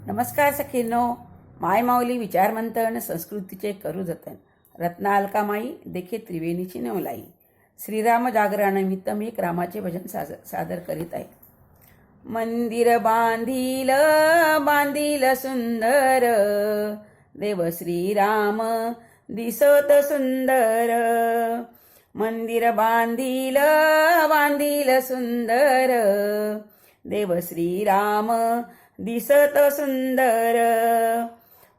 नमस्कार सखींनो, माय माऊली विचारमंथन संस्कृतीचे करू जतन. रत्ना अलकामाई देखे त्रिवेणीची नवलाई. श्रीराम जागरणानिमित्त मी एक रामाचे भजन सादर करीत आहे. मंदिर बांधिल बांधिल सुंदर, देव श्रीराम दिसत सुंदर. मंदिर बांधिल बांधिल सुंदर, देव श्रीराम दिसत सुंदर.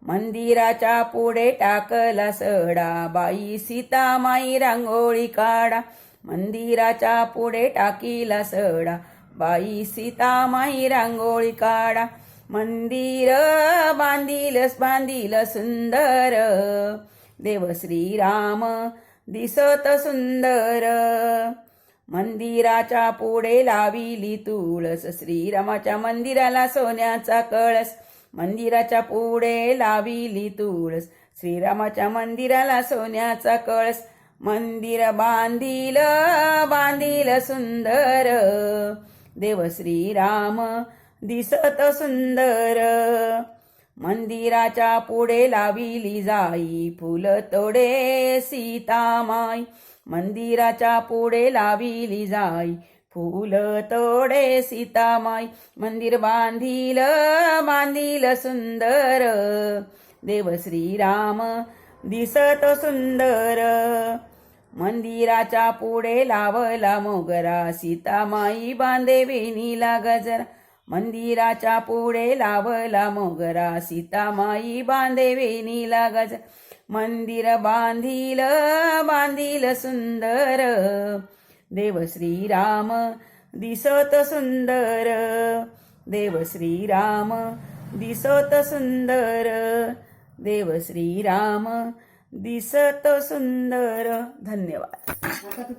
मंदिराच्या पुढे टाकला सडा, बाई सीतामाई रांगोळी काढा. मंदिराच्या पुढे टाकीला सडा, बाई सीतामाई रांगोळी काढा. मंदिर बांधिल सुंदर, देव श्रीराम दिसत सुंदर. मंदिराच्या पुढे लाविली तुळस, श्रीरामाच्या मंदिराला सोन्याचा कळस. मंदिराच्या पुढे लाविली तुळस, श्रीरामाच्या मंदिराला सोन्याचा कळस. मंदिर बांधिल बांधिल सुंदर, देव श्रीराम दिसत सुंदर. मंदिराच्या पुढे लाविली जाई, फुल तोडे सीतामाई. मंदिराच्या पुढे लाविली जाई, फूल तोडे सीतामाई. मंदिर बांधिल बांधिल सुंदर, देव श्रीराम दिसत सुंदर. मंदिराच्या पुढे लावला मोगरा, सीतामाई बांधे वेणीला गजरा. मंदिराच्या पुढे लावला मोगरा, सीतामाई बांधे वेणीला गजरा. मंदिर बांधिल बांधिल सुंदर, देव श्रीराम दिसत सुंदर. देव श्रीराम दिसत सुंदर, देव श्रीराम दिसत सुंदर. धन्यवाद.